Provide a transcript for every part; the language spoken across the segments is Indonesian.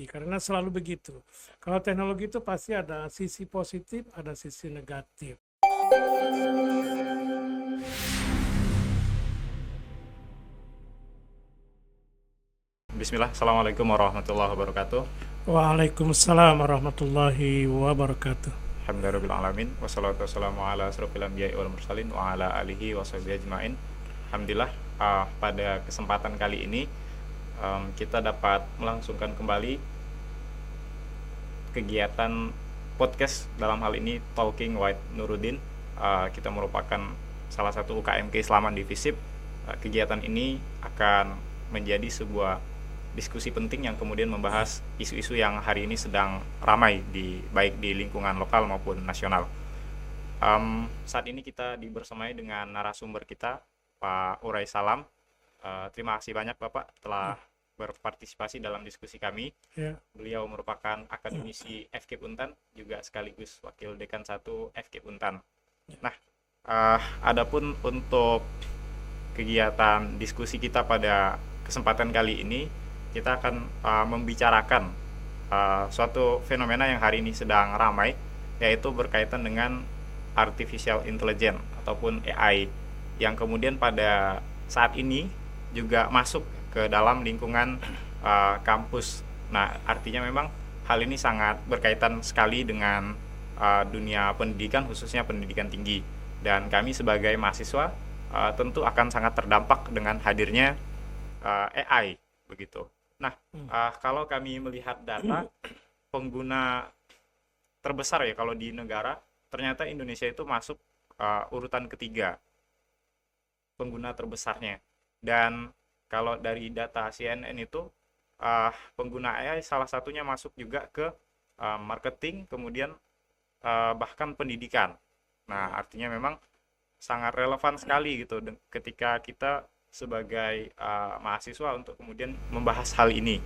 adaptasi karena selalu begitu. Kalau teknologi itu pasti ada sisi positif, ada sisi negatif. Bismillah, Assalamualaikum warahmatullahi wabarakatuh. Waalaikumsalam warahmatullahi wabarakatuh. Alhamdulillahirrahmanirrahim. Wassalatu wassalamu ala asrofil anbiya'i wal mursalin wa ala alihi wa sahbihi ajma'in. Alhamdulillah, pada kesempatan kali ini kita dapat melangsungkan kembali kegiatan podcast, dalam hal ini Talking White Nuruddin. Kita merupakan salah satu UKM keislaman di FISIP. Kegiatan ini akan menjadi sebuah diskusi penting yang kemudian membahas isu-isu yang hari ini sedang ramai baik di lingkungan lokal maupun nasional. Saat ini kita dibersamai dengan narasumber kita, Pak Urai Salam. Terima kasih banyak Bapak telah berpartisipasi dalam diskusi kami. Ya. Beliau merupakan akademisi FKIP Untan, juga sekaligus Wakil Dekan 1 FKIP Untan. Nah, adapun untuk kegiatan diskusi kita pada kesempatan kali ini, kita akan membicarakan suatu fenomena yang hari ini sedang ramai, yaitu berkaitan dengan artificial intelligence ataupun AI, yang kemudian pada saat ini juga masuk ke dalam lingkungan kampus. Nah, artinya memang hal ini sangat berkaitan sekali dengan dunia pendidikan, khususnya pendidikan tinggi. Dan kami sebagai mahasiswa tentu akan sangat terdampak dengan hadirnya AI, begitu. Nah, kalau kami melihat data pengguna terbesar ya kalau di negara, ternyata Indonesia itu masuk urutan ketiga pengguna terbesarnya. Dan kalau dari data CNN itu pengguna AI salah satunya masuk juga ke marketing, kemudian bahkan pendidikan. Nah, artinya memang sangat relevan sekali gitu ketika kita sebagai mahasiswa untuk kemudian membahas hal ini.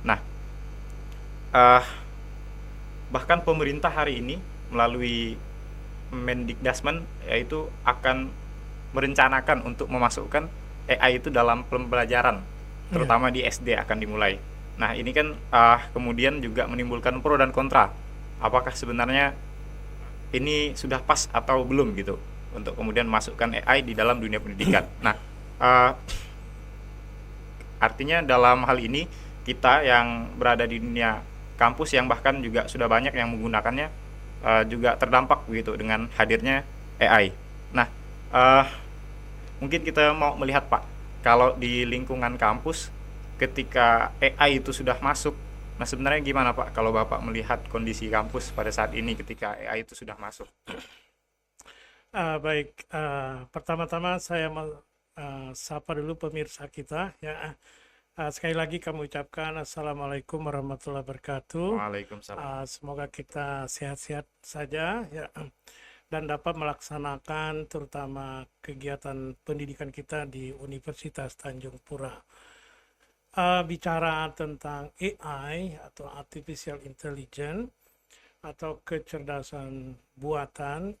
Nah, bahkan pemerintah hari ini melalui Mendikdasmen yaitu akan merencanakan untuk memasukkan AI itu dalam pembelajaran, terutama di SD akan dimulai. Nah, ini kan kemudian juga menimbulkan pro dan kontra. Apakah sebenarnya ini sudah pas atau belum gitu untuk kemudian masukkan AI di dalam dunia pendidikan. Nah, artinya dalam hal ini kita yang berada di dunia kampus yang bahkan juga sudah banyak yang menggunakannya juga terdampak begitu dengan hadirnya AI. Nah, mungkin kita mau melihat Pak, kalau di lingkungan kampus ketika AI itu sudah masuk, nah sebenarnya gimana Pak kalau Bapak melihat kondisi kampus pada saat ini ketika AI itu sudah masuk? Baik, pertama-tama saya sapa dulu pemirsa kita ya. Sekali lagi kami ucapkan Assalamualaikum warahmatullahi wabarakatuh. Waalaikumsalam. Semoga kita sehat-sehat saja ya, dan dapat melaksanakan terutama kegiatan pendidikan kita di Universitas Tanjung Pura. Bicara tentang AI atau Artificial Intelligence atau kecerdasan buatan,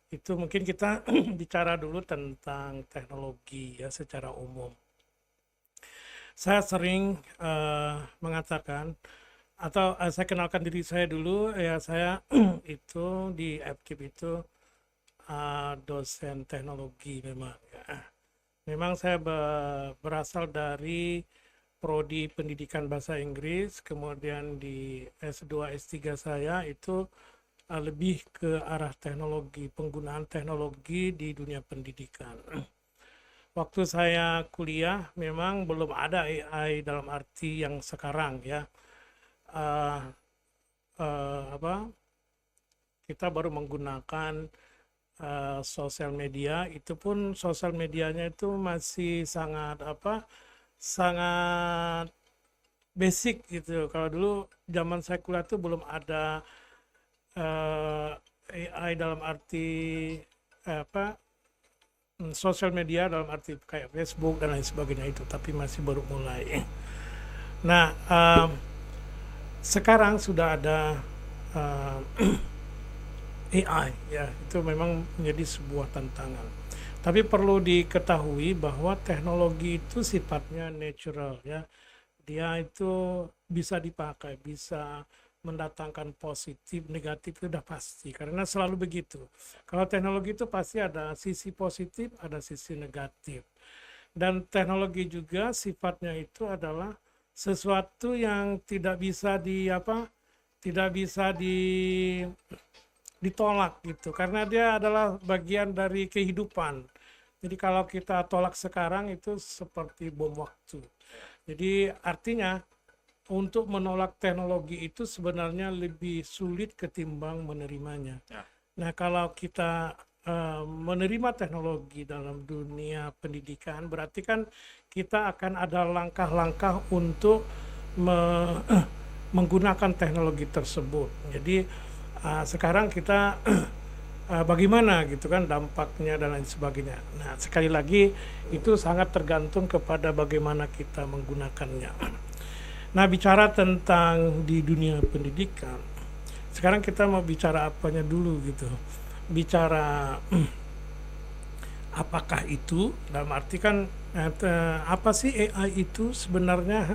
itu mungkin kita bicara dulu tentang teknologi ya secara umum. Saya sering mengatakan atau saya kenalkan diri saya dulu ya, saya itu di FKIP itu dosen teknologi memang ya. Memang saya berasal dari prodi pendidikan bahasa Inggris, kemudian di S2 S3 saya itu lebih ke arah teknologi, penggunaan teknologi di dunia pendidikan. Waktu saya kuliah memang belum ada AI dalam arti yang sekarang ya. Kita baru menggunakan sosial media, itu pun sosial medianya itu masih sangat sangat basic gitu. Kalau dulu zaman saya kuliah itu belum ada AI dalam arti sosial media dalam arti kayak Facebook dan lain sebagainya itu, tapi masih baru mulai. Nah, sekarang sudah ada AI ya, itu memang menjadi sebuah tantangan. Tapi perlu diketahui bahwa teknologi itu sifatnya natural ya. Dia itu bisa dipakai, bisa mendatangkan positif, negatif itu udah pasti. Karena selalu begitu. Kalau teknologi itu pasti ada sisi positif, ada sisi negatif. Dan teknologi juga sifatnya itu adalah sesuatu yang tidak bisa tidak bisa ditolak gitu. Karena dia adalah bagian dari kehidupan. Jadi kalau kita tolak sekarang itu seperti bom waktu. Jadi artinya untuk menolak teknologi itu sebenarnya lebih sulit ketimbang menerimanya. Ya. Nah, kalau kita menerima teknologi dalam dunia pendidikan, berarti kan kita akan ada langkah-langkah untuk menggunakan teknologi tersebut. Jadi sekarang kita bagaimana gitu kan dampaknya dan lain sebagainya. Nah, sekali lagi itu sangat tergantung kepada bagaimana kita menggunakannya. Nah, bicara tentang di dunia pendidikan, sekarang kita mau bicara apanya dulu gitu. Bicara apakah itu, dalam arti kan apa sih AI itu sebenarnya,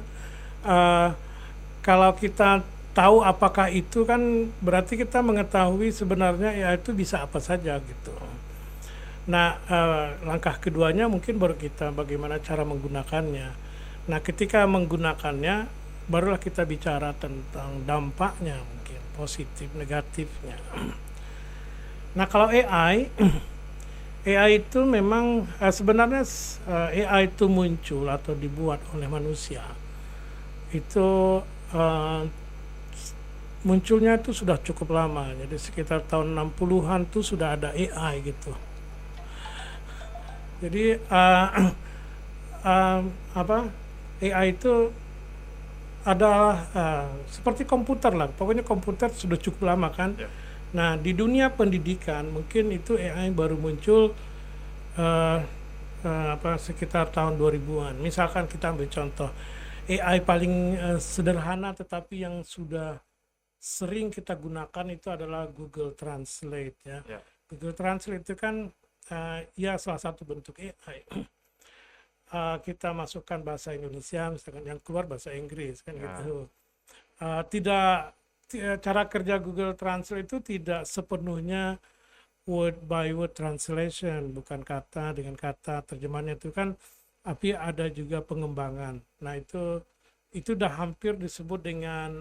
kalau kita tahu apakah itu kan berarti kita mengetahui sebenarnya AI itu bisa apa saja gitu. Nah, langkah keduanya mungkin baru kita bagaimana cara menggunakannya. Nah, ketika menggunakannya barulah kita bicara tentang dampaknya, mungkin positif negatifnya. Nah, kalau AI itu memang sebenarnya AI itu muncul atau dibuat oleh manusia itu munculnya itu sudah cukup lama. Jadi sekitar tahun 60-an tuh sudah ada AI gitu. Jadi AI itu adalah seperti komputer lah. Pokoknya komputer sudah cukup lama kan. Ya. Nah, di dunia pendidikan mungkin itu AI baru muncul sekitar tahun 2000-an. Misalkan kita ambil contoh AI paling sederhana tetapi yang sudah sering kita gunakan itu adalah Google Translate ya. Ya. Google Translate itu kan ya salah satu bentuk AI. Kita masukkan bahasa Indonesia, misalkan yang keluar bahasa Inggris kan Ya. gitu. Cara kerja Google Translate itu tidak sepenuhnya word by word translation, bukan kata dengan kata terjemahannya itu kan, tapi ada juga pengembangan. Nah, itu udah hampir disebut dengan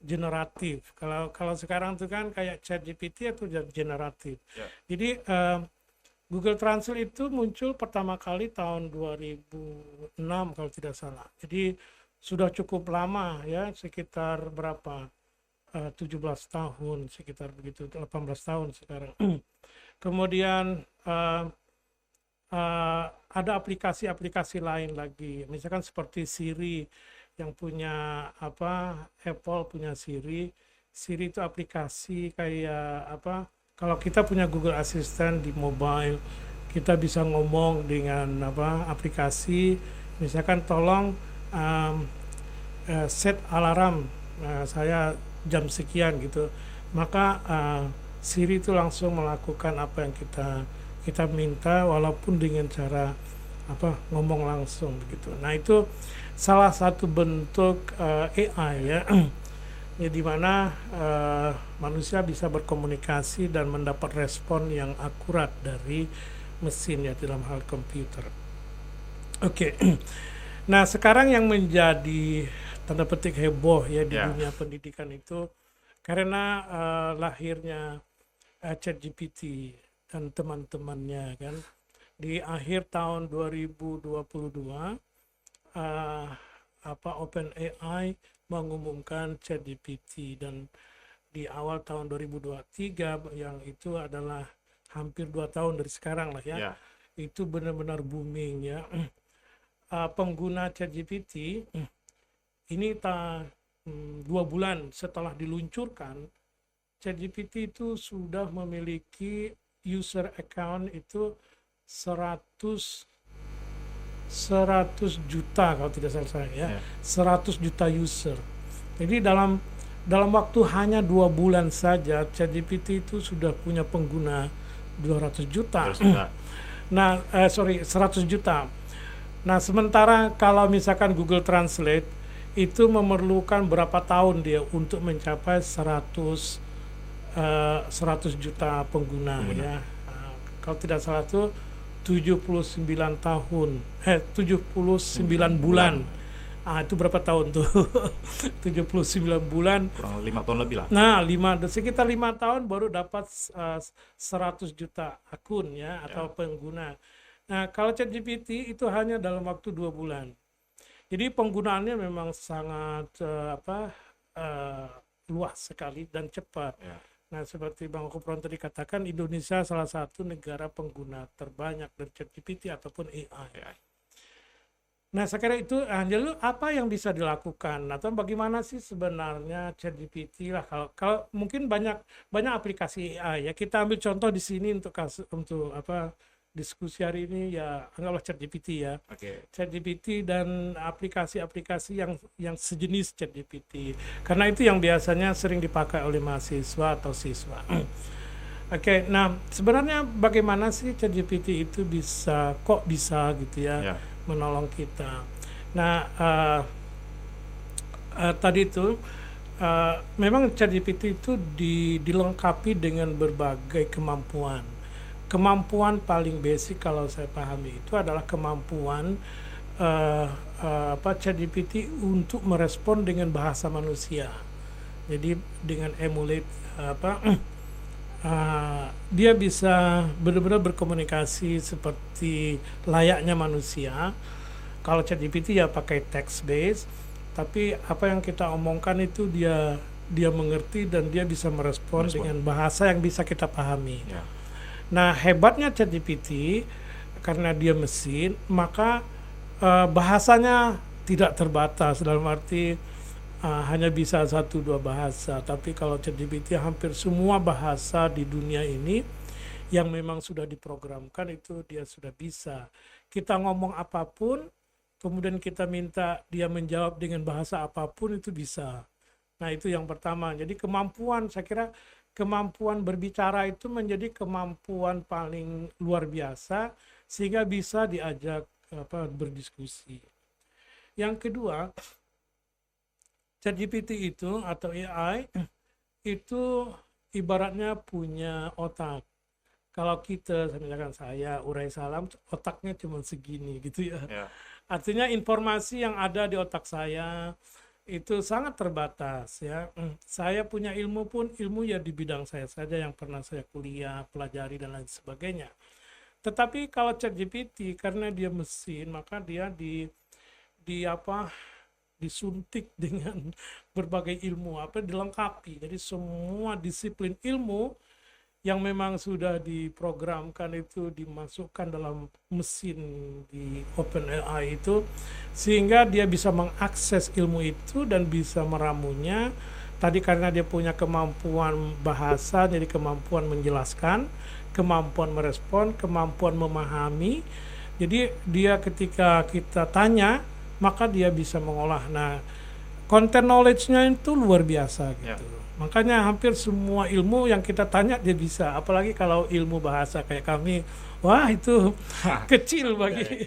generatif. Kalau sekarang itu kan kayak ChatGPT itu generatif. Ya. Jadi Google Translate itu muncul pertama kali tahun 2006 kalau tidak salah. Jadi sudah cukup lama ya, sekitar berapa? 17 tahun, sekitar begitu, 18 tahun sekarang. Kemudian ada aplikasi-aplikasi lain lagi, misalkan seperti Siri yang punya Apple punya Siri. Siri itu aplikasi kayak kalau kita punya Google Assistant di mobile, kita bisa ngomong dengan aplikasi, misalkan tolong set alarm saya jam sekian gitu, maka Siri itu langsung melakukan apa yang kita minta walaupun dengan cara ngomong langsung begitu. Nah, itu salah satu bentuk AI ya, ya di mana manusia bisa berkomunikasi dan mendapat respon yang akurat dari mesin ya dalam hal komputer. Oke. Nah, sekarang yang menjadi tanda petik heboh ya di dunia pendidikan itu karena lahirnya ChatGPT dan teman-temannya kan. Di akhir tahun 2022 OpenAI mengumumkan ChatGPT, dan di awal tahun 2023 yang itu adalah hampir 2 tahun dari sekarang lah ya. Itu benar-benar booming ya. Pengguna ChatGPT ini 2 bulan setelah diluncurkan, ChatGPT itu sudah memiliki user account itu 100 juta kalau tidak salah ya. 100 juta user. Jadi dalam waktu hanya 2 bulan saja ChatGPT itu sudah punya pengguna 200 juta. Nah, 100 juta. Nah, sementara kalau misalkan Google Translate itu memerlukan berapa tahun dia untuk mencapai 100 juta pengguna ya. Kalau tidak salah itu 79 tahun, 79 bulan. Itu berapa tahun tuh? 79 bulan. Kurang 5 tahun lebih lah. Nah, sekitar 5 tahun baru dapat 100 juta akun ya atau pengguna. Nah, kalau ChatGPT itu hanya dalam waktu 2 bulan. Jadi penggunaannya memang sangat luas sekali dan cepat. Ya. Nah, seperti Bang Kupron tadi katakan, Indonesia salah satu negara pengguna terbanyak dari ChatGPT ataupun AI. Ya. Nah, sekarang itu lalu apa yang bisa dilakukan atau bagaimana sih sebenarnya ChatGPT lah, kalau mungkin banyak aplikasi AI ya. Kita ambil contoh di sini untuk diskusi hari ini ya, anggaplah ChatGPT ya. Oke. ChatGPT dan aplikasi-aplikasi yang sejenis ChatGPT. Karena itu yang biasanya sering dipakai oleh mahasiswa atau siswa. Oke, nah sebenarnya bagaimana sih ChatGPT itu bisa gitu ya, menolong kita. Nah, tadi itu memang ChatGPT itu dilengkapi dengan berbagai kemampuan. Kemampuan paling basic kalau saya pahami itu adalah kemampuan ChatGPT untuk merespon dengan bahasa manusia. Jadi dengan emulate dia bisa benar-benar berkomunikasi seperti layaknya manusia. Kalau ChatGPT ya pakai text based, tapi apa yang kita omongkan itu dia mengerti dan dia bisa merespon dengan bahasa yang bisa kita pahami. Ya. Nah, hebatnya ChatGPT karena dia mesin, maka bahasanya tidak terbatas, dalam arti hanya bisa 1-2 bahasa. Tapi kalau ChatGPT hampir semua bahasa di dunia ini yang memang sudah diprogramkan itu dia sudah bisa. Kita ngomong apapun, kemudian kita minta dia menjawab dengan bahasa apapun, itu bisa. Nah, itu yang pertama. Jadi saya kira kemampuan berbicara itu menjadi kemampuan paling luar biasa sehingga bisa diajak berdiskusi. Yang kedua, ChatGPT itu atau AI itu ibaratnya punya otak. Kalau misalkan saya Urai Salam, otaknya cuma segini gitu ya. Artinya informasi yang ada di otak saya itu sangat terbatas ya. Saya punya ilmu pun ilmu ya di bidang saya saja yang pernah saya kuliah, pelajari dan lain sebagainya. Tetapi kalau ChatGPT karena dia mesin, maka dia disuntik dengan berbagai ilmu, dilengkapi. Jadi semua disiplin ilmu yang memang sudah diprogramkan itu dimasukkan dalam mesin di OpenAI itu, sehingga dia bisa mengakses ilmu itu dan bisa meramunya. Tadi karena dia punya kemampuan bahasa, jadi kemampuan menjelaskan, kemampuan merespon, kemampuan memahami. Jadi dia ketika kita tanya, maka dia bisa mengolah. Nah, content knowledge-nya itu luar biasa gitu. Makanya hampir semua ilmu yang kita tanya dia bisa. Apalagi kalau ilmu bahasa kayak kami, wah itu kecil bagi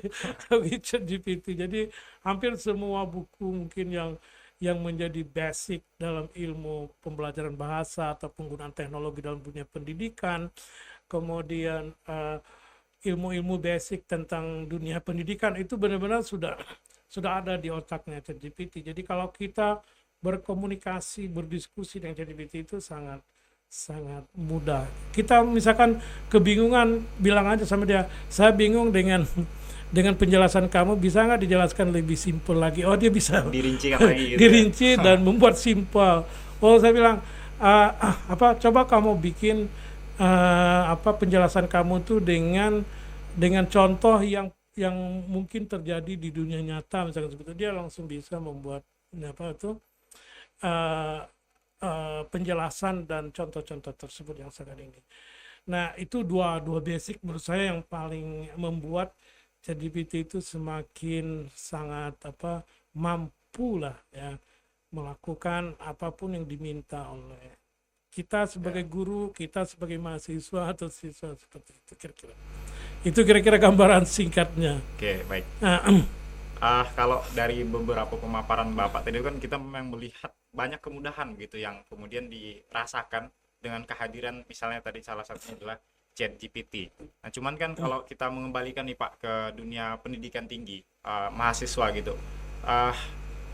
ChatGPT. Jadi hampir semua buku mungkin yang menjadi basic dalam ilmu pembelajaran bahasa atau penggunaan teknologi dalam dunia pendidikan, kemudian ilmu-ilmu basic tentang dunia pendidikan itu benar-benar sudah ada di otaknya ChatGPT. Jadi kalau kita berkomunikasi, berdiskusi dengan ChatGPT itu sangat mudah. Kita misalkan kebingungan, bilang aja sama dia, saya bingung dengan penjelasan kamu, bisa nggak dijelaskan lebih simpel lagi? Oh, dia bisa Dirinci lagi gitu. Dirinci dan membuat simpel. Oh, saya bilang coba kamu bikin penjelasan kamu tuh dengan contoh yang mungkin terjadi di dunia nyata, misalkan seperti itu. Dia langsung bisa membuat penjelasan dan contoh-contoh tersebut yang sekarang ini. Nah, itu dua basic menurut saya yang paling membuat ChatGPT itu semakin sangat mampu lah ya melakukan apapun yang diminta oleh kita sebagai guru, kita sebagai mahasiswa atau siswa, seperti itu kira-kira. Itu kira-kira gambaran singkatnya. Oke, baik. Kalau dari beberapa pemaparan Bapak tadi kan kita memang melihat banyak kemudahan gitu yang kemudian dirasakan dengan kehadiran misalnya tadi salah satunya adalah ChatGPT. Nah, cuman kan kalau kita mengembalikan nih Pak ke dunia pendidikan tinggi, mahasiswa gitu. Uh,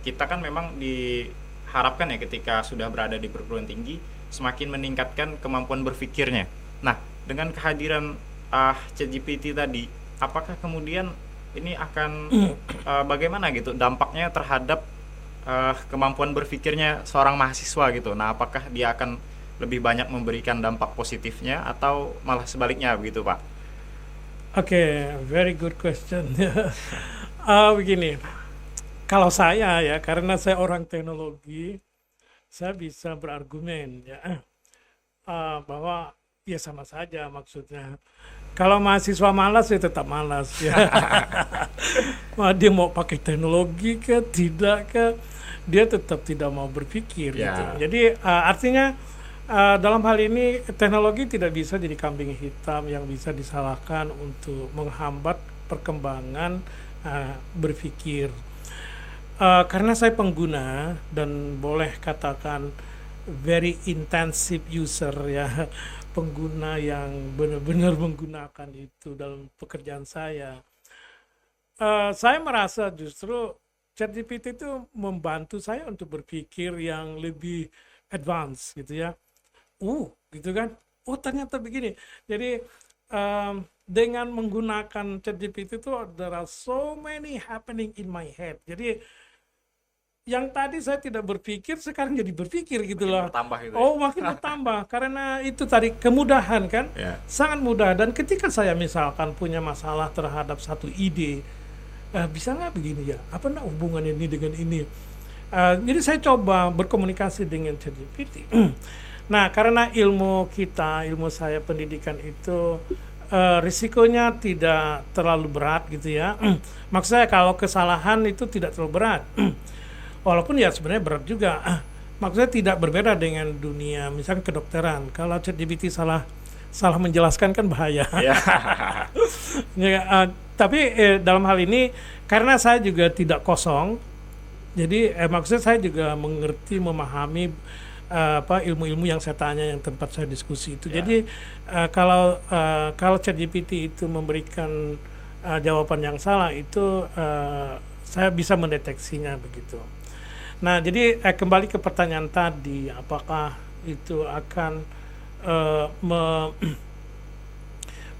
Kita kan memang diharapkan ya ketika sudah berada di perguruan tinggi semakin meningkatkan kemampuan berpikirnya. Nah, dengan kehadiran ChatGPT tadi, apakah kemudian ini akan bagaimana gitu dampaknya terhadap kemampuan berpikirnya seorang mahasiswa gitu. Nah, apakah dia akan lebih banyak memberikan dampak positifnya atau malah sebaliknya begitu, Pak? Oke, very good question. Begini, kalau saya ya, karena saya orang teknologi, saya bisa berargumen ya bahwa ya sama saja maksudnya. Kalau mahasiswa malas ya tetap malas ya. Dia mau pakai teknologi ke tidak ke, dia tetap tidak mau berpikir gitu. Ya. Jadi artinya dalam hal ini teknologi tidak bisa jadi kambing hitam yang bisa disalahkan untuk menghambat perkembangan berpikir. Karena saya pengguna dan boleh katakan very intensive user ya, pengguna yang benar-benar menggunakan itu dalam pekerjaan saya. Saya merasa justru ChatGPT itu membantu saya untuk berpikir yang lebih advance gitu ya. Gitu kan. Ternyata begini. Jadi dengan menggunakan ChatGPT itu there are so many happening in my head. Jadi yang tadi saya tidak berpikir sekarang jadi berpikir gitu loh. Bertambah gitu ya? Makin bertambah karena itu tadi kemudahan kan. Ya. Sangat mudah. Dan ketika saya misalkan punya masalah terhadap satu ide, bisa nggak begini ya? Apa enggak hubungannya ini dengan ini? Jadi saya coba berkomunikasi dengan ChatGPT. Nah, karena ilmu saya pendidikan itu risikonya tidak terlalu berat gitu ya. Maksud saya kalau kesalahan itu tidak terlalu berat. Walaupun ya sebenarnya berat juga. Maksudnya tidak berbeda dengan dunia misalnya kedokteran. Kalau ChatGPT salah menjelaskan kan bahaya. Ya. Tapi dalam hal ini karena saya juga tidak kosong, jadi maksudnya saya juga mengerti, memahami ilmu-ilmu yang saya tanya, yang tempat saya diskusi itu. Ya. Jadi kalau ChatGPT itu memberikan jawaban yang salah itu saya bisa mendeteksinya begitu. Nah, jadi kembali ke pertanyaan tadi, apakah itu akan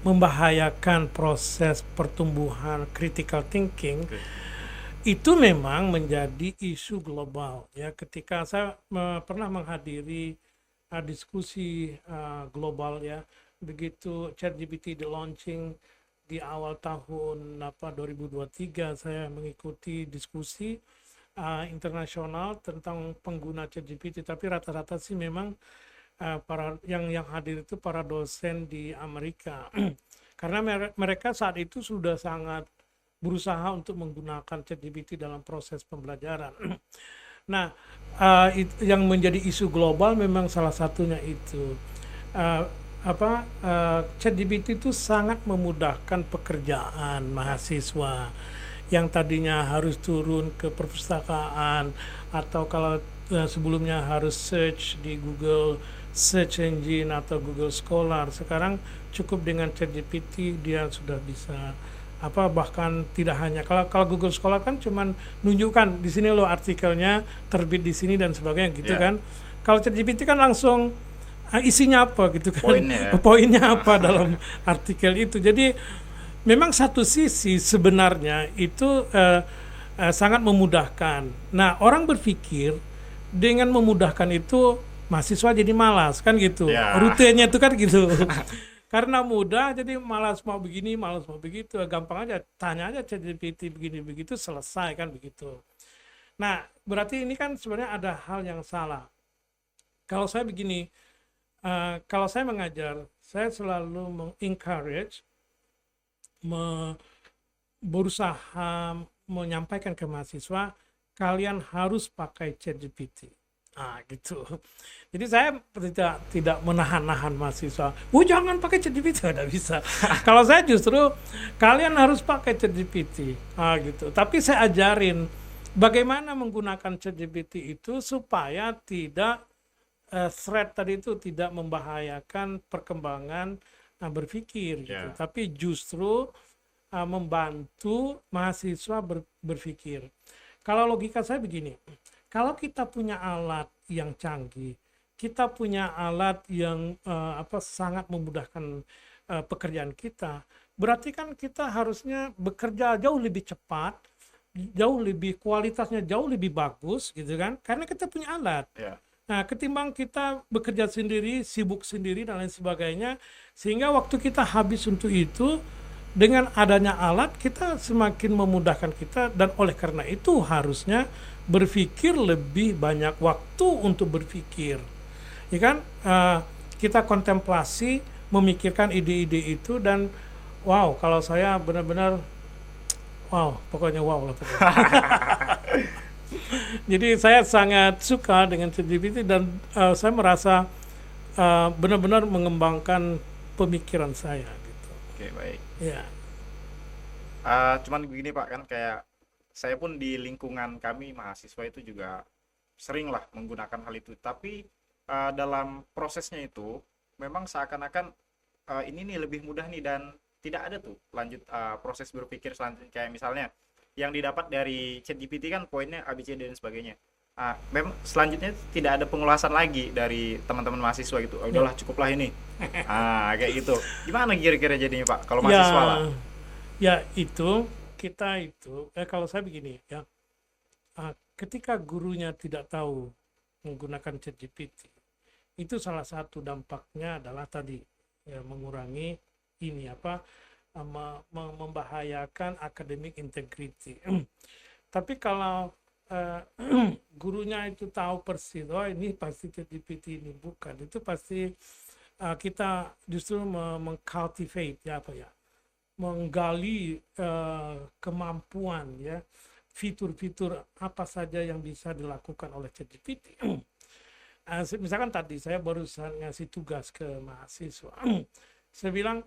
membahayakan proses pertumbuhan critical thinking? Itu memang menjadi isu global ya. Ketika saya pernah menghadiri diskusi global ya, begitu ChatGPT di launching di awal tahun 2023, saya mengikuti diskusi internasional tentang pengguna ChatGPT, tapi rata-rata sih memang para yang hadir itu para dosen di Amerika. Karena mereka saat itu sudah sangat berusaha untuk menggunakan ChatGPT dalam proses pembelajaran. Nah, yang menjadi isu global memang salah satunya itu ChatGPT itu sangat memudahkan pekerjaan mahasiswa yang tadinya harus turun ke perpustakaan atau kalau sebelumnya harus search di Google Search Engine atau Google Scholar, sekarang cukup dengan ChatGPT dia sudah bisa bahkan tidak hanya kalau Google Scholar kan cuman nunjukkan di sini loh artikelnya terbit di sini dan sebagainya gitu kan. Kalau ChatGPT kan langsung isinya apa gitu kan, poinnya apa dalam artikel itu. Jadi memang satu sisi sebenarnya itu sangat memudahkan. Nah, orang berpikir dengan memudahkan itu mahasiswa jadi malas kan gitu. Rutenya itu kan gitu. Karena mudah jadi malas mau begini, malas mau begitu. Gampang aja, tanya aja ChatGPT begini begitu selesai kan begitu. Nah, berarti ini kan sebenarnya ada hal yang salah. Kalau saya begini, kalau saya mengajar, saya selalu mengencourage, berusaha menyampaikan ke mahasiswa, kalian harus pakai ChatGPT. Gitu. Jadi saya tidak menahan-nahan mahasiswa. Jangan pakai ChatGPT, tidak bisa. Kalau saya justru kalian harus pakai ChatGPT, gitu. Tapi saya ajarin bagaimana menggunakan ChatGPT itu supaya tidak thread tadi itu tidak membahayakan perkembangan berpikir, gitu. Ya. Tapi justru membantu mahasiswa berpikir. Kalau logika saya begini. Kalau kita punya alat yang canggih, kita punya alat yang sangat memudahkan pekerjaan kita, berarti kan kita harusnya bekerja jauh lebih cepat, jauh lebih kualitasnya jauh lebih bagus, gitu kan? Karena kita punya alat. Ya. Nah, ketimbang kita bekerja sendiri, sibuk sendiri dan lain sebagainya, sehingga waktu kita habis untuk itu, dengan adanya alat kita semakin memudahkan kita, dan oleh karena itu harusnya berpikir lebih banyak waktu untuk berpikir, ya kan? Kita kontemplasi, memikirkan ide-ide itu, dan wow, kalau saya benar-benar wow, pokoknya wow lah pokoknya. Jadi saya sangat suka dengan ChatGPT, dan saya merasa benar-benar mengembangkan pemikiran saya gitu. Oke, baik. Ya. Cuman begini Pak, kan kayak saya pun di lingkungan kami mahasiswa itu juga sering lah menggunakan hal itu, tapi dalam prosesnya itu memang seakan-akan ini nih lebih mudah nih, dan tidak ada tuh lanjut proses berpikir selanjutnya, kayak misalnya yang didapat dari ChatGPT kan poinnya ABCD dan sebagainya. Memang selanjutnya tidak ada pengulasan lagi dari teman-teman mahasiswa gitu. Udahlah cukuplah ini. Kayak gitu. Gimana kira-kira jadinya Pak kalau mahasiswa lah? Ya itu kita itu kalau saya begini ya, ketika gurunya tidak tahu menggunakan ChatGPT, itu salah satu dampaknya adalah tadi ya, mengurangi ini membahayakan academic integrity. Tapi kalau gurunya itu tahu persis, ini pasti ChatGPT, ini bukan, itu pasti kita justru mengcultivate menggali kemampuan ya, fitur-fitur apa saja yang bisa dilakukan oleh ChatGPT. Misalkan tadi saya barusan ngasih tugas ke mahasiswa, saya bilang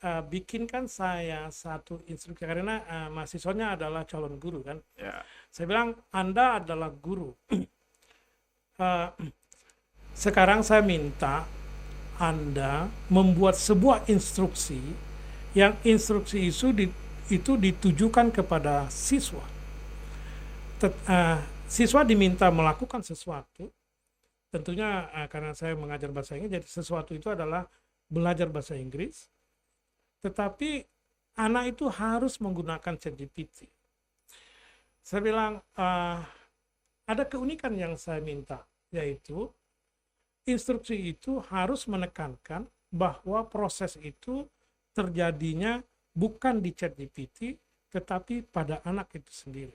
bikinkan saya satu instruksi, karena mahasiswanya adalah calon guru kan. Ya. Saya bilang Anda adalah guru. Sekarang saya minta Anda membuat sebuah instruksi, yang instruksi itu ditujukan kepada siswa. Siswa diminta melakukan sesuatu, tentunya karena saya mengajar bahasa Inggris, jadi sesuatu itu adalah belajar bahasa Inggris, tetapi anak itu harus menggunakan ChatGPT. Saya bilang ada keunikan yang saya minta, yaitu instruksi itu harus menekankan bahwa proses itu terjadinya bukan di ChatGPT, tetapi pada anak itu sendiri.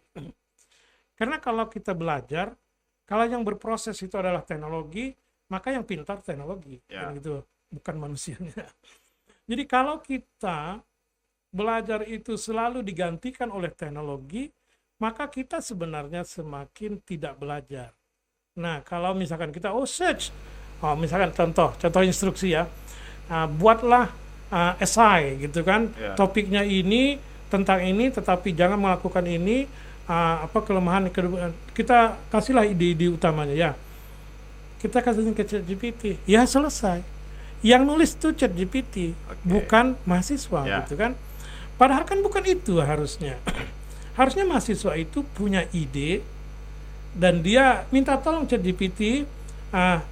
Karena kalau kita belajar, kalau yang berproses itu adalah teknologi, maka yang pintar teknologi, kan gitu, bukan manusianya. Jadi kalau kita belajar itu selalu digantikan oleh teknologi, maka kita sebenarnya semakin tidak belajar. Nah, kalau misalkan kita search, misalkan contoh instruksi ya, buatlah esai gitu kan, topiknya ini tentang ini, tetapi jangan melakukan ini, kelemahan kita kasihlah ide-ide utamanya ya, kita kasih ke ChatGPT, ya selesai. Yang nulis itu ChatGPT, bukan mahasiswa gitu kan. Padahal kan bukan itu harusnya. Harusnya mahasiswa itu punya ide dan dia minta tolong ChatGPT,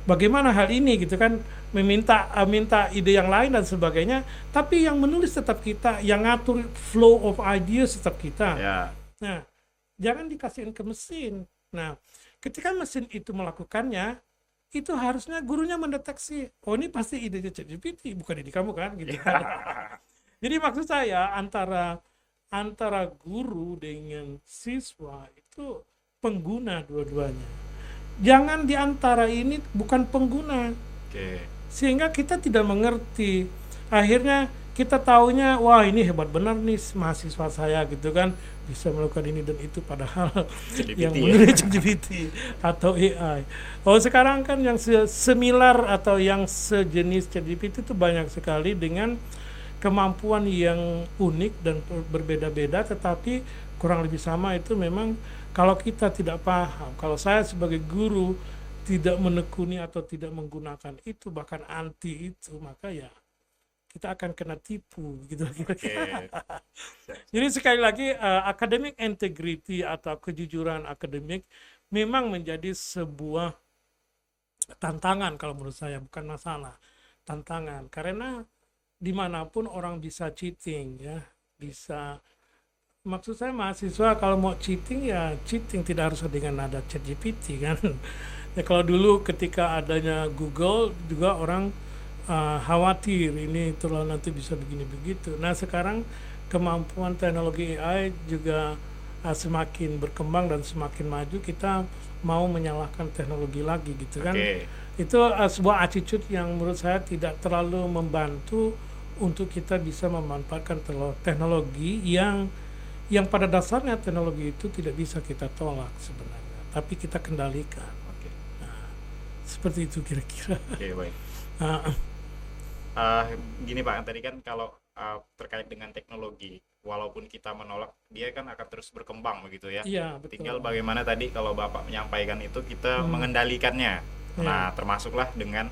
bagaimana hal ini gitu kan, minta ide yang lain dan sebagainya, tapi yang menulis tetap kita, yang ngatur flow of ideas tetap kita. Nah, jangan dikasihin ke mesin. Nah, ketika mesin itu melakukannya, itu harusnya gurunya mendeteksi, ini pasti ide ChatGPT, bukan ide kamu kan gitu. Jadi maksud saya antara guru dengan siswa itu pengguna dua-duanya. Jangan di antara ini bukan pengguna. Sehingga kita tidak mengerti. Akhirnya kita taunya wah ini hebat benar nih mahasiswa saya gitu kan, bisa melakukan ini dan itu, padahal yang ChatGPT ya. benar ChatGPT atau AI. Oh sekarang kan yang semilar atau yang sejenis ChatGPT itu banyak sekali dengan kemampuan yang unik dan berbeda-beda, tetapi kurang lebih sama. Itu memang kalau kita tidak paham, kalau saya sebagai guru tidak menekuni atau tidak menggunakan itu, bahkan anti itu, maka ya kita akan kena tipu gitu kira-kira. Oke. Siap. Jadi sekali lagi academic integrity atau kejujuran akademik memang menjadi sebuah tantangan kalau menurut saya, bukan masalah, tantangan, karena dimanapun orang bisa cheating ya, bisa, maksud saya mahasiswa kalau mau cheating ya cheating, tidak harus dengan ada ChatGPT kan. Ya kalau dulu ketika adanya Google juga orang khawatir ini terlalu nanti bisa begini begitu. Nah sekarang kemampuan teknologi AI juga semakin berkembang dan semakin maju, kita mau menyalahkan teknologi lagi gitu kan. Oke. Itu sebuah attitude yang menurut saya tidak terlalu membantu untuk kita bisa memanfaatkan teknologi yang pada dasarnya teknologi itu tidak bisa kita tolak sebenarnya, tapi kita kendalikan. Oke. Seperti itu kira-kira. Oke, baik. Ah, Gini Pak, tadi kan kalau terkait dengan teknologi, walaupun kita menolak, dia kan akan terus berkembang begitu ya. iya betul. Tinggal bagaimana tadi kalau Bapak menyampaikan itu kita mengendalikannya. Nah, termasuklah dengan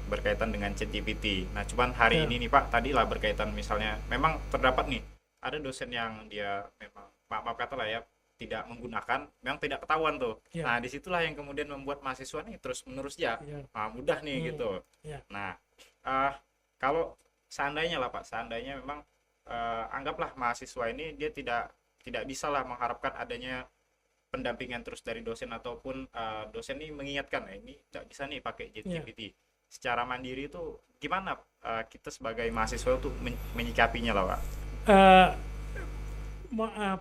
berkaitan dengan ChatGPT. Nah, cuman hari Ya. ini nih Pak, tadi lah berkaitan misalnya, memang terdapat nih, ada dosen yang dia memang, maaf kata lah ya, tidak menggunakan, memang tidak ketahuan tuh. Ya. Nah, disitulah yang kemudian membuat mahasiswa nih terus menerus ya, Ya. mudah nih gitu. Ya. Nah, kalau seandainya lah Pak, seandainya memang anggaplah mahasiswa ini dia tidak bisa lah mengharapkan adanya pendampingan terus dari dosen, ataupun dosen ini mengingatkan ini tidak bisa nih pakai ChatGPT. Secara mandiri itu gimana kita sebagai mahasiswa untuk menyikapinya lah Pak? Eh,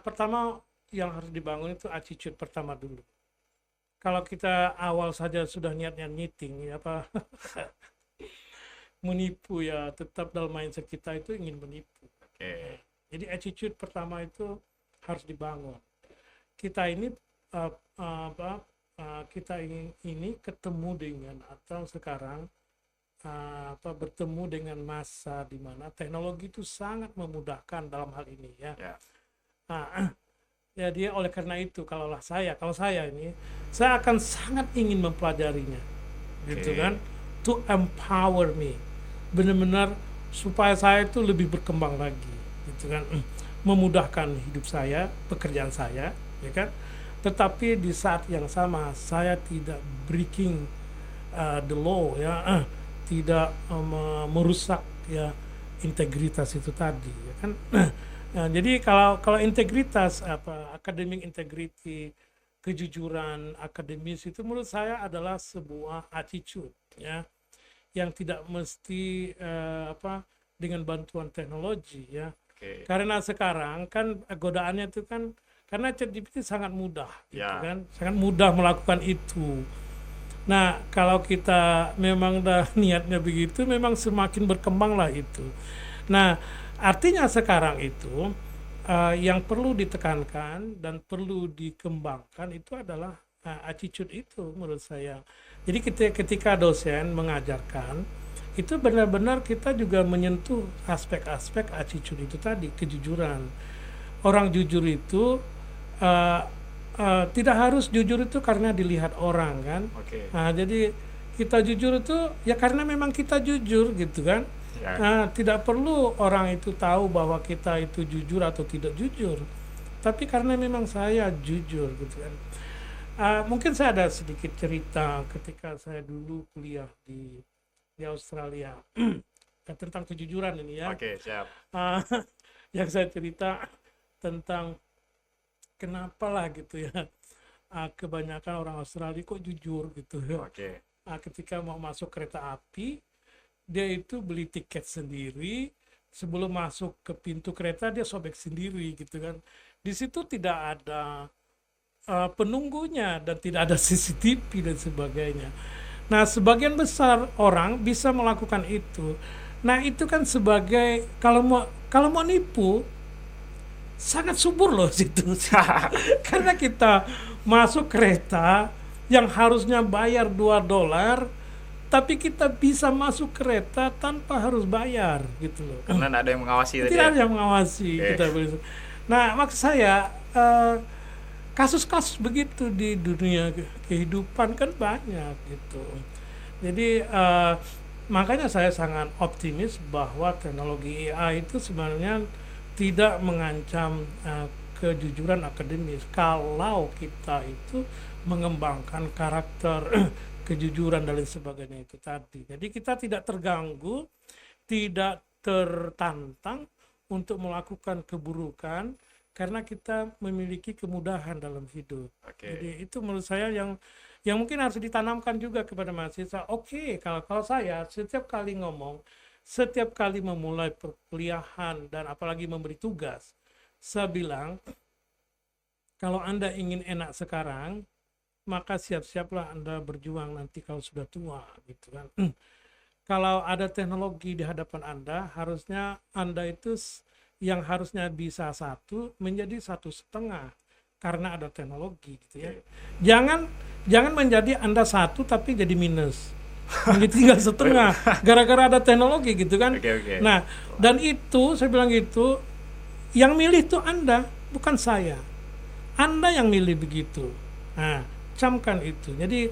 pertama yang harus dibangun itu attitude pertama dulu. Kalau kita awal saja sudah niatnya nyiting ya apa menipu ya, tetap dalam mindset kita itu ingin menipu. Oke. Jadi attitude pertama itu harus dibangun. Kita ini kita ini ketemu dengan, atau sekarang bertemu dengan masa di mana teknologi itu sangat memudahkan dalam hal ini ya. Ya. Jadi oleh karena itu kalau saya ini saya akan sangat ingin mempelajarinya, gitu Oke. kan, to empower me, benar-benar supaya saya itu lebih berkembang lagi, gitu kan, memudahkan hidup saya, pekerjaan saya, ya kan. Tetapi di saat yang sama saya tidak breaking the law ya, tidak merusak ya integritas itu tadi, ya kan. Nah, jadi kalau integritas academic integrity, kejujuran akademis itu menurut saya adalah sebuah attitude ya, yang tidak mesti dengan bantuan teknologi ya. Oke. Karena sekarang kan godaannya itu kan karena ChatGPT sangat mudah gitu Ya. kan, sangat mudah melakukan itu. Nah, kalau kita memang dah niatnya begitu, memang semakin berkembanglah itu. Nah, artinya sekarang itu yang perlu ditekankan dan perlu dikembangkan itu adalah attitude itu menurut saya. Jadi ketika dosen mengajarkan, itu benar-benar kita juga menyentuh aspek-aspek attitude itu tadi, kejujuran. Orang jujur itu tidak harus jujur itu karena dilihat orang kan. Oke. Nah, jadi kita jujur itu ya karena memang kita jujur gitu kan. Ya. Nah, tidak perlu orang itu tahu bahwa kita itu jujur atau tidak jujur, tapi karena memang saya jujur gitu kan. Mungkin saya ada sedikit cerita ketika saya dulu kuliah di Australia tentang kejujuran ini ya. Oke, siap. Yang saya cerita tentang kenapa lah gitu ya, kebanyakan orang Australia kok jujur gitu ya. Oke. Ketika mau masuk kereta api, dia itu beli tiket sendiri, sebelum masuk ke pintu kereta dia sobek sendiri gitu kan. Di situ tidak ada penunggunya dan tidak ada CCTV dan sebagainya. Nah, sebagian besar orang bisa melakukan itu, Nah itu kan sebagai kalau mau nipu sangat subur loh situ. Karena kita masuk kereta yang harusnya bayar $2, tapi kita bisa masuk kereta tanpa harus bayar gitu loh. Karena nggak ada yang mengawasi tadi Tidak ya. ada yang mengawasi Oke. kita. Nah, maksud saya kasus-kasus begitu di dunia kehidupan kan banyak gitu. Jadi makanya saya sangat optimis bahwa teknologi AI itu sebenarnya tidak mengancam kejujuran akademis kalau kita itu mengembangkan karakter kejujuran dan lain sebagainya itu tadi. Jadi kita tidak terganggu, tidak tertantang untuk melakukan keburukan karena kita memiliki kemudahan dalam hidup. Oke. Jadi itu menurut saya yang mungkin harus ditanamkan juga kepada mahasiswa. Oke, kalau saya setiap kali ngomong, setiap kali memulai perkuliahan dan apalagi memberi tugas, saya bilang kalau Anda ingin enak sekarang, maka siap-siaplah Anda berjuang nanti kalau sudah tua gitu kan. Kalau ada teknologi di hadapan Anda, harusnya Anda itu yang harusnya bisa 1 menjadi 1,5 karena ada teknologi gitu ya. Jangan menjadi Anda 1 tapi jadi minus. Menjadi tinggal setengah gara-gara ada teknologi gitu kan. Oke. Nah, dan itu saya bilang gitu, yang milih itu Anda, bukan saya. Anda yang milih begitu. Nah, camkan itu. Jadi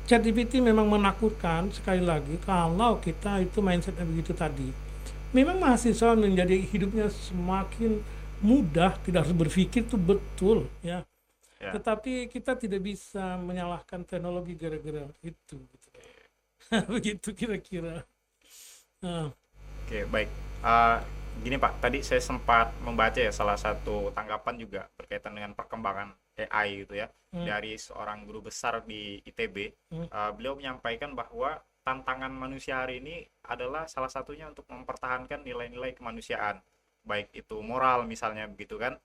ChatGPT memang menakutkan sekali lagi kalau kita itu mindsetnya begitu tadi. Memang mahasiswa menjadi hidupnya semakin mudah, tidak harus berpikir itu betul ya. Ya. Tetapi kita tidak bisa menyalahkan teknologi gara-gara itu. Gitu. Begitu kira-kira. Oke, baik. Gini Pak, tadi saya sempat membaca ya salah satu tanggapan juga berkaitan dengan perkembangan AI gitu ya, dari seorang guru besar di ITB. Beliau menyampaikan bahwa tantangan manusia hari ini adalah salah satunya untuk mempertahankan nilai-nilai kemanusiaan, baik itu moral misalnya begitu kan.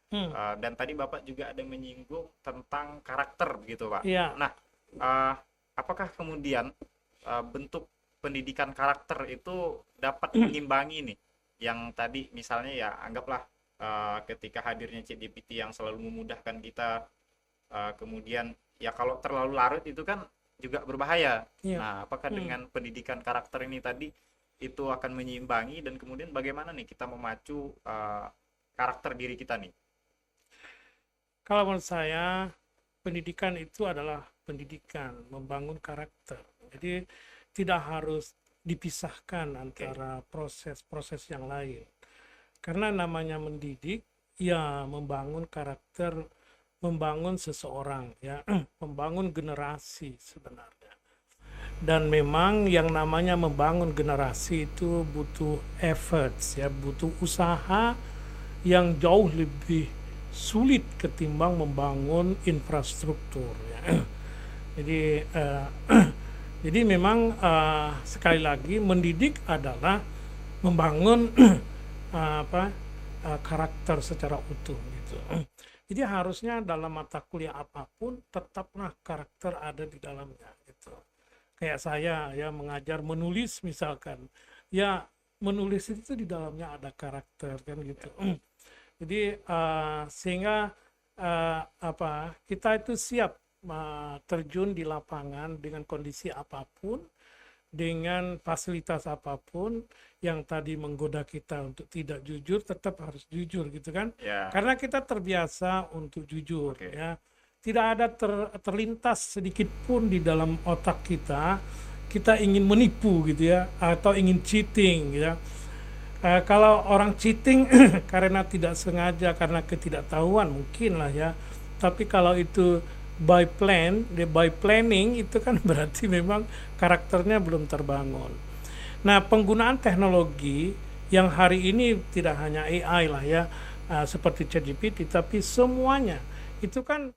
Dan tadi Bapak juga ada menyinggung tentang karakter begitu Pak. Iya. Nah, apakah kemudian bentuk pendidikan karakter itu dapat mengimbangi nih yang tadi misalnya ya anggaplah ketika hadirnya ChatGPT yang selalu memudahkan kita, kemudian ya kalau terlalu larut itu kan juga berbahaya. Iya. Nah, apakah dengan pendidikan karakter ini tadi itu akan menyeimbangi dan kemudian bagaimana nih kita memacu karakter diri kita nih? Kalau menurut saya pendidikan itu adalah pendidikan membangun karakter. Jadi tidak harus dipisahkan antara proses-proses yang lain. Karena namanya mendidik ya membangun karakter, membangun seseorang ya, membangun generasi sebenarnya. Dan memang yang namanya membangun generasi itu butuh efforts ya, butuh usaha yang jauh lebih sulit ketimbang membangun infrastruktur ya. Jadi jadi memang sekali lagi mendidik adalah membangun karakter secara utuh gitu. Jadi harusnya dalam mata kuliah apapun tetaplah karakter ada di dalamnya gitu. Kayak saya ya mengajar menulis misalkan, ya menulis itu di dalamnya ada karakter kan gitu. Jadi sehingga kita itu siap terjun di lapangan dengan kondisi apapun, dengan fasilitas apapun yang tadi menggoda kita untuk tidak jujur, tetap harus jujur gitu kan. Ya. Karena kita terbiasa untuk jujur ya. Tidak ada terlintas sedikit pun di dalam otak kita ingin menipu gitu ya, atau ingin cheating gitu ya. Kalau orang cheating karena tidak sengaja, karena ketidaktahuan mungkin lah ya. Tapi kalau itu by planning itu kan berarti memang karakternya belum terbangun. Nah, penggunaan teknologi yang hari ini tidak hanya AI lah ya, seperti ChatGPT, tapi semuanya itu kan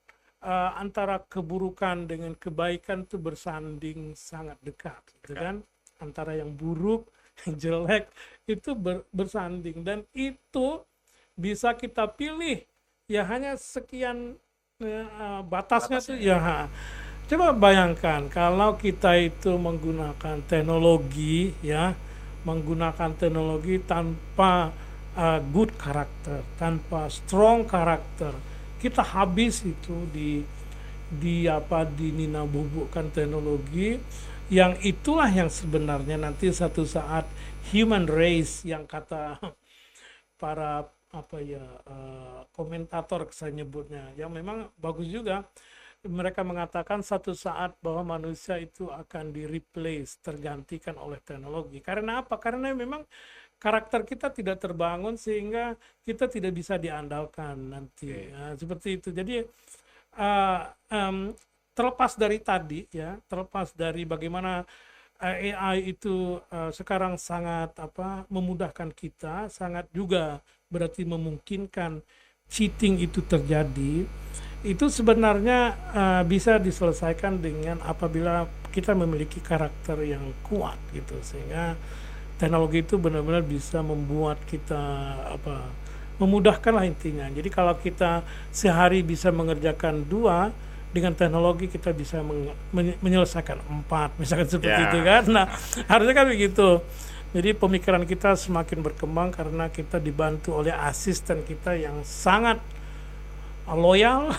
antara keburukan dengan kebaikan itu bersanding sangat dekat, gitu kan? Antara yang buruk, yang jelek itu bersanding, dan itu bisa kita pilih ya hanya sekian batasnya tuh ya. Coba bayangkan kalau kita itu menggunakan teknologi ya menggunakan teknologi tanpa good karakter, tanpa strong karakter, kita habis itu dinina-bubukkan teknologi yang itulah yang sebenarnya nanti satu saat human race yang kata para komentator saya nyebutnya yang memang bagus juga, mereka mengatakan satu saat bahwa manusia itu akan di-replace, tergantikan oleh teknologi. Karena apa? Karena memang karakter kita tidak terbangun sehingga kita tidak bisa diandalkan nanti. Nah, seperti itu. Jadi terlepas dari tadi ya, terlepas dari bagaimana AI itu sekarang sangat memudahkan kita, sangat juga berarti memungkinkan cheating itu terjadi. Itu sebenarnya bisa diselesaikan dengan apabila kita memiliki karakter yang kuat gitu, sehingga teknologi itu benar-benar bisa membuat kita memudahkan lah intinya. Jadi kalau kita sehari bisa mengerjakan 2, dengan teknologi kita bisa menyelesaikan 4 misalkan seperti itu kan. Nah, harusnya kan begitu. Jadi pemikiran kita semakin berkembang karena kita dibantu oleh asisten kita yang sangat loyal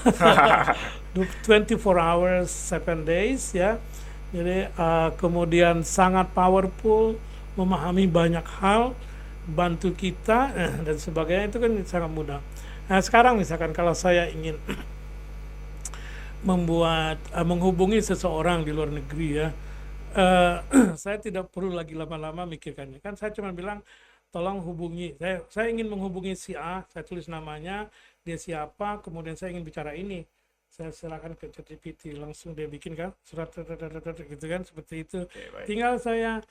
24 hours 7 days ya. Jadi kemudian sangat powerful, memahami banyak hal, bantu kita dan sebagainya, itu kan sangat mudah. Nah, sekarang misalkan kalau saya ingin menghubungi seseorang di luar negeri ya, saya tidak perlu lagi lama-lama mikirkannya kan. Saya cuma bilang tolong hubungi, saya ingin menghubungi si A, saya tulis namanya, dia siapa, kemudian saya ingin bicara ini, saya serahkan ke ChatGPT, langsung dia bikin kan surat gitu kan, seperti itu. Tinggal saya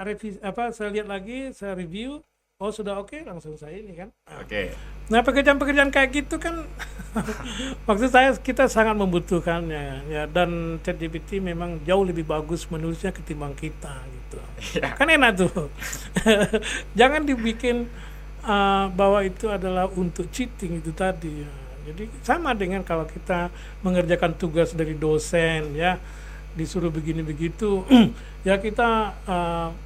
revisi saya lihat lagi, saya review, oh sudah oke, langsung saya ini kan. Nah, pekerjaan-pekerjaan kayak gitu kan maksud saya kita sangat membutuhkannya ya, dan ChatGPT memang jauh lebih bagus menulisnya ketimbang kita gitu. Kan enak tuh. Jangan dibikin bahwa itu adalah untuk cheating itu tadi ya. Jadi sama dengan kalau kita mengerjakan tugas dari dosen ya, disuruh begini begitu ya, kita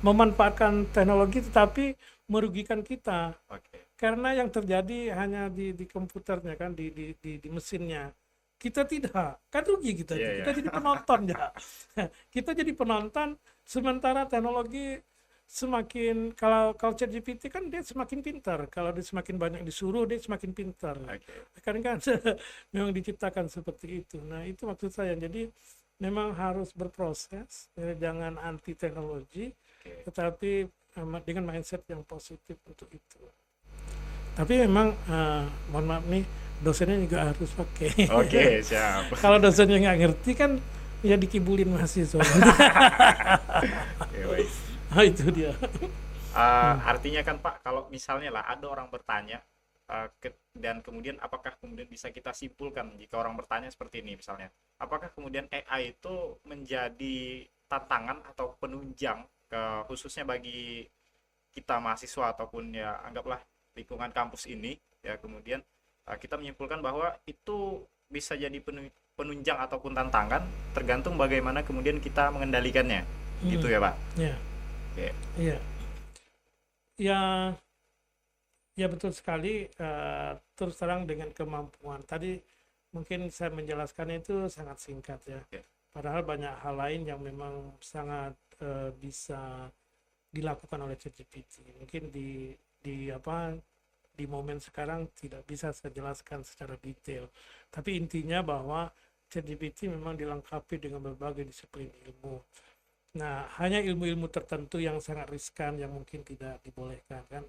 memanfaatkan teknologi tetapi merugikan kita. Karena yang terjadi hanya di komputernya kan, di mesinnya. Kita tidak, kan rugi kita. Kita jadi penonton ya. Kita jadi penonton, sementara teknologi semakin, kalau ChatGPT kan dia semakin pintar. Kalau dia semakin banyak disuruh, dia semakin pintar. Kan memang diciptakan seperti itu. Nah, itu maksud saya. Jadi memang harus berproses, jangan anti teknologi, tetapi dengan mindset yang positif untuk itu. Tapi memang mohon maaf nih, dosennya juga harus pakai. Siap. Kalau dosennya nggak ngerti kan ya dikibulin mahasiswa. Itu dia. Artinya kan Pak, kalau misalnya lah ada orang bertanya dan kemudian apakah kemudian bisa kita simpulkan jika orang bertanya seperti ini misalnya, apakah kemudian AI itu menjadi tantangan atau penunjang khususnya bagi kita mahasiswa ataupun ya anggaplah lingkungan kampus ini ya, kemudian kita menyimpulkan bahwa itu bisa jadi penunjang ataupun tantangan tergantung bagaimana kemudian kita mengendalikannya. Gitu ya Pak? Iya. Ya betul sekali. Terus terang dengan kemampuan tadi mungkin saya menjelaskan itu sangat singkat ya. Padahal banyak hal lain yang memang sangat bisa dilakukan oleh ChatGPT. Mungkin di momen sekarang tidak bisa saya jelaskan secara detail, tapi intinya bahwa ChatGPT memang dilengkapi dengan berbagai disiplin ilmu. Nah, hanya ilmu-ilmu tertentu yang sangat riskan yang mungkin tidak dibolehkan kan,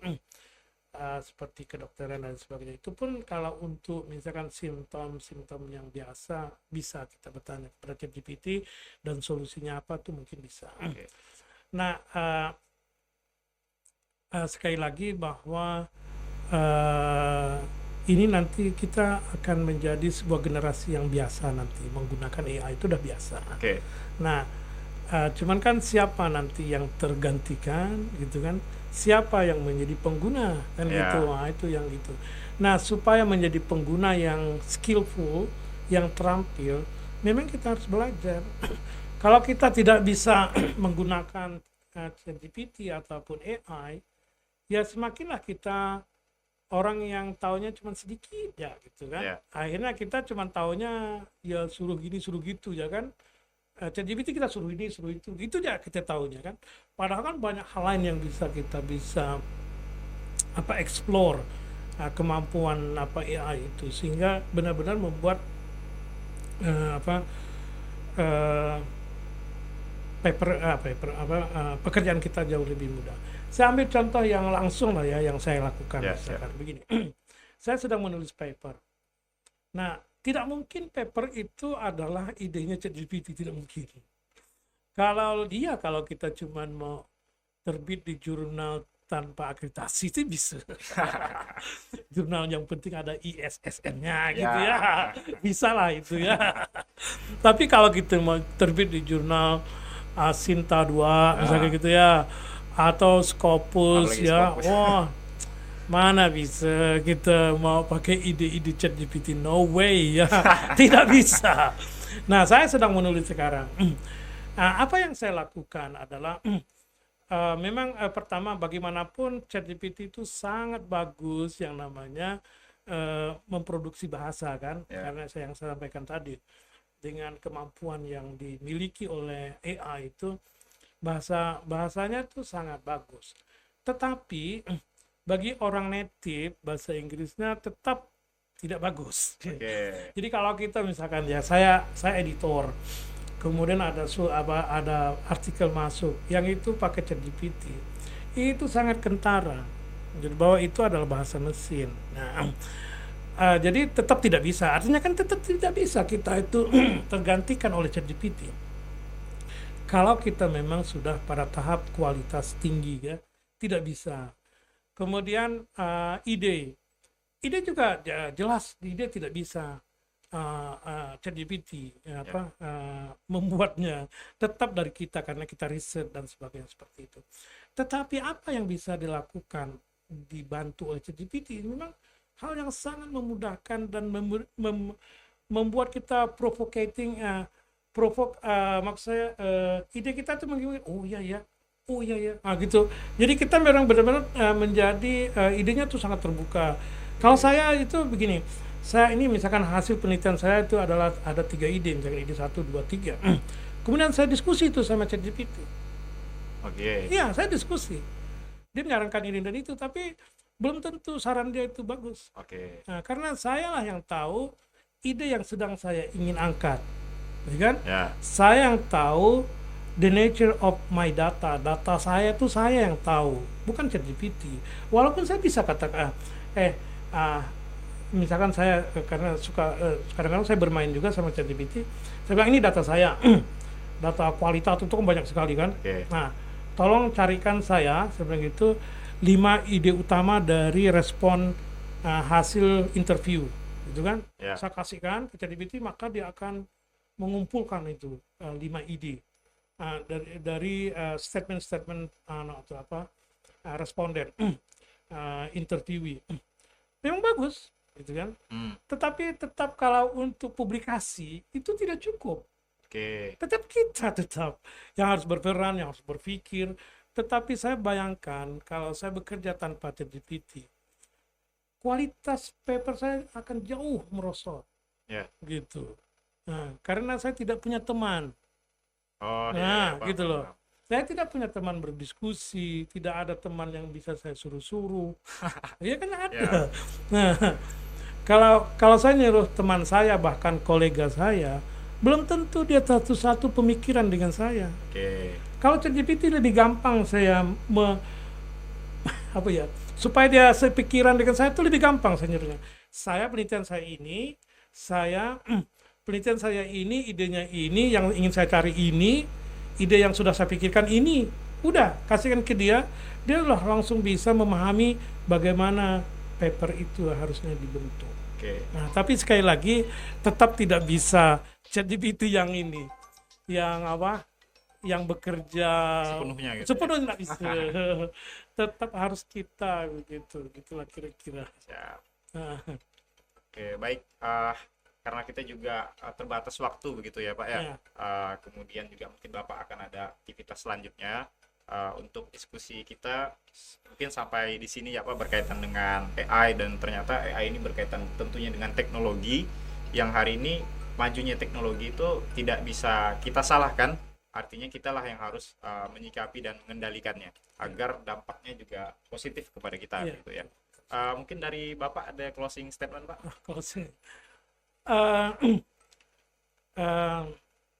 seperti kedokteran dan sebagainya. Itu pun kalau untuk misalkan simptom-simptom yang biasa bisa kita bertanya kepada ChatGPT dan solusinya apa tuh mungkin bisa. Nah, sekali lagi bahwa ini nanti kita akan menjadi sebuah generasi yang biasa nanti menggunakan AI, itu udah biasa. Nah, cuman kan siapa nanti yang tergantikan gitu kan, siapa yang menjadi pengguna kan gitu. Nah, itu yang gitu. Nah, supaya menjadi pengguna yang skillful, yang terampil, memang kita harus belajar. Kalau kita tidak bisa menggunakan ChatGPT ataupun AI, ya semakinlah kita orang yang taunya cuma sedikit ya gitu kan. Ya. Akhirnya kita cuma taunya ya suruh gini suruh gitu ya kan. ChatGPT kita suruh ini suruh itu ya kita taunya kan. Padahal kan banyak hal lain yang kita bisa explore kemampuan AI itu, sehingga benar-benar membuat apa eh, pekerjaan kita jauh lebih mudah. Saya ambil contoh yang langsung lah ya, yang saya lakukan. Misalkan begini, saya sedang menulis paper. Nah, tidak mungkin paper itu adalah idenya ChatGPT, tidak mungkin. Kalau kita cuma mau terbit di jurnal tanpa akreditasi itu bisa. Jurnal yang penting ada ISSN-nya gitu ya. Bisa lah itu ya. Tapi kalau kita mau terbit di jurnal Sinta 2 misalnya gitu ya, atau Scopus ya, wah mana bisa kita mau pakai ide-ide ChatGPT, no way ya. Tidak bisa. Nah, saya sedang menulis sekarang. Apa yang saya lakukan adalah memang pertama, bagaimanapun ChatGPT itu sangat bagus yang namanya memproduksi bahasa kan, karena yang saya sampaikan tadi, dengan kemampuan yang dimiliki oleh AI itu bahasanya itu sangat bagus. Tetapi bagi orang native bahasa Inggrisnya tetap tidak bagus. Jadi kalau kita misalkan ya saya editor, kemudian ada artikel masuk yang itu pakai ChatGPT, itu sangat kentara. Jadi bahwa itu adalah bahasa mesin. Nah, jadi tetap tidak bisa. Artinya kan tetap tidak bisa kita itu tergantikan oleh ChatGPT. Kalau kita memang sudah pada tahap kualitas tinggi ya, tidak bisa. Kemudian ide juga jelas, ide tidak bisa ChatGPT membuatnya, tetap dari kita karena kita riset dan sebagainya seperti itu. Tetapi apa yang bisa dilakukan dibantu oleh ChatGPT memang hal yang sangat memudahkan dan membuat kita provocating, maksud saya ide kita tuh mungkin oh iya ya gitu. Jadi kita memang benar-benar menjadi idenya tuh sangat terbuka. Kalau saya itu begini, saya ini misalkan hasil penelitian saya itu adalah ada 3 ide, misalkan ide 1, 2, 3. Kemudian saya diskusi itu sama ChatGPT. Iya, saya diskusi. Dia menyarankan ini dan itu, tapi belum tentu saran dia itu bagus. Nah, karena saya lah yang tahu ide yang sedang saya ingin angkat, ya kan? Saya yang tahu the nature of my data saya itu saya yang tahu, bukan ChatGPT. Walaupun saya bisa katakan, misalkan saya karena suka kadang-kadang saya bermain juga sama ChatGPT, saya bilang ini data saya, data kualitas itu kan banyak sekali kan. Nah, tolong carikan saya bilang gitu 5 ide utama dari respon hasil interview, gitu kan? Saya kasihkan ke ChatGPT, maka dia akan mengumpulkan itu 5 ide dari statement atau responden, interviewee. Memang bagus, gitu kan? Tetapi tetap kalau untuk publikasi itu tidak cukup. Tetap kita yang harus berperan, yang harus berpikir. Tetapi saya bayangkan kalau saya bekerja tanpa ChatGPT, kualitas paper saya akan jauh merosot, gitu. Nah, karena saya tidak punya teman. Gitu loh. Saya tidak punya teman berdiskusi, tidak ada teman yang bisa saya suruh-suruh. Ya kan ada. Nah, kalau saya nyuruh teman saya, bahkan kolega saya, belum tentu dia satu pemikiran dengan saya. Kalau ChatGPT lebih gampang saya supaya dia sepikiran dengan saya, itu lebih gampang saya nyuruhnya. Penelitian saya ini, idenya ini, yang ingin saya cari ini, ide yang sudah saya pikirkan ini, udah kasihkan ke dia, dia langsung bisa memahami bagaimana paper itu harusnya dibentuk. Nah, tapi sekali lagi tetap tidak bisa ChatGPT yang ini, yang bekerja sepenuhnya nggak bisa. Tetap harus kita begitu, gitulah kira-kira. Baik. Karena kita juga terbatas waktu begitu ya Pak ya. Kemudian juga mungkin Bapak akan ada aktivitas selanjutnya. untuk diskusi kita mungkin sampai di sini ya Pak, berkaitan dengan AI, dan ternyata AI ini berkaitan tentunya dengan teknologi yang hari ini majunya teknologi itu tidak bisa kita salahkan. Artinya kitalah yang harus menyikapi dan mengendalikannya agar dampaknya juga positif kepada kita Iya. gitu ya. Mungkin dari Bapak ada closing statement Pak? Kalau saya, eh, eh,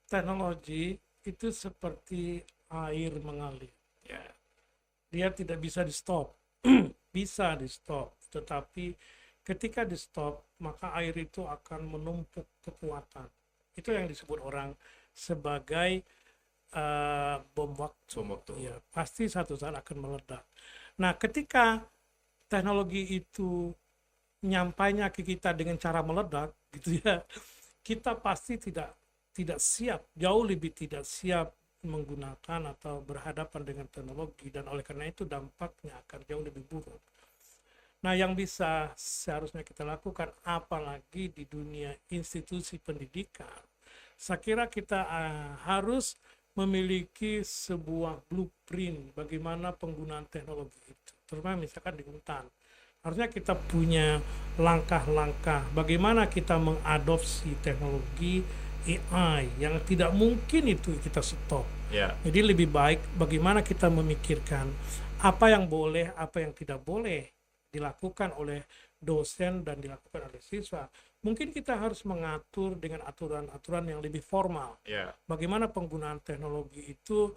teknologi itu seperti air mengalir. Ya, Dia tidak bisa di stop. Bisa di stop, tetapi ketika di stop maka air itu akan menumpuk kekuatan. Itu yang disebut orang sebagai bom waktu. bom waktu. Ya, pasti satu saat akan meledak. Nah, ketika teknologi itu nyampainya ke kita dengan cara meledak, gitu ya, kita pasti tidak siap, jauh lebih tidak siap menggunakan atau berhadapan dengan teknologi, dan oleh karena itu dampaknya akan jauh lebih buruk. Nah, yang bisa seharusnya kita lakukan, apalagi di dunia institusi pendidikan, saya kira kita harus memiliki sebuah blueprint bagaimana penggunaan teknologi itu, terutama misalkan di Untan. Harusnya kita punya langkah-langkah bagaimana kita mengadopsi teknologi AI yang tidak mungkin itu kita stop. Ya, Jadi lebih baik bagaimana kita memikirkan apa yang boleh, apa yang tidak boleh dilakukan oleh dosen dan dilakukan oleh siswa. Mungkin kita harus mengatur dengan aturan-aturan yang lebih formal. ya, Bagaimana penggunaan teknologi itu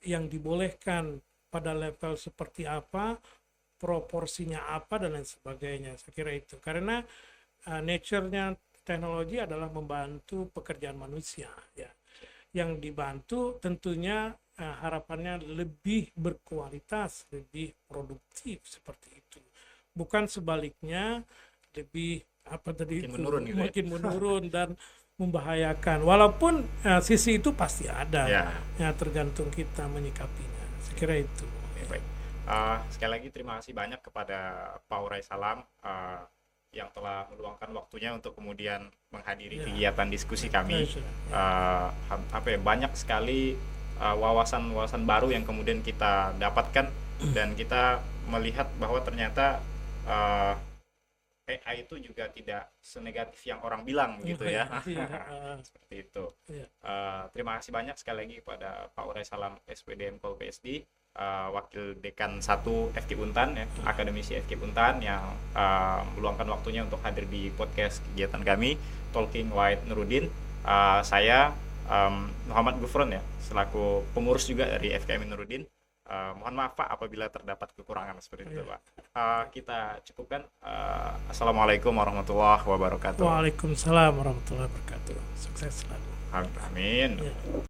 yang dibolehkan pada level seperti apa, proporsinya apa, dan lain sebagainya. Saya kira itu. Karena nature-nya teknologi adalah membantu pekerjaan manusia, ya. Yang dibantu tentunya harapannya lebih berkualitas, lebih produktif seperti itu. Bukan sebaliknya lebih Makin menurun gitu ya. makin menurun dan membahayakan. Walaupun sisi itu pasti ada, Ya. ya tergantung kita menyikapinya. Saya kira itu. Oke, baik. Sekali lagi terima kasih banyak kepada Pak Uray Salam yang telah meluangkan waktunya untuk kemudian menghadiri kegiatan diskusi kami. Banyak sekali wawasan-wawasan baru yang kemudian kita dapatkan, dan kita melihat bahwa ternyata AI itu juga tidak senegatif yang orang bilang gitu ya. Seperti itu. Iya. Terima kasih banyak sekali lagi kepada Pak Uray Salam SPDM Pol PSD, Wakil Dekan 1 FK Untan ya, Akademisi FK Untan yang meluangkan waktunya untuk hadir di podcast kegiatan kami Talking White Nurudin. Saya Muhammad Gufron ya, selaku pengurus juga dari FKM Nurudin. Mohon maaf Pak apabila terdapat kekurangan seperti itu Pak. Kita cukupkan. Assalamualaikum warahmatullahi wabarakatuh. Waalaikumsalam warahmatullahi wabarakatuh. Sukses selalu. Amin. Ya.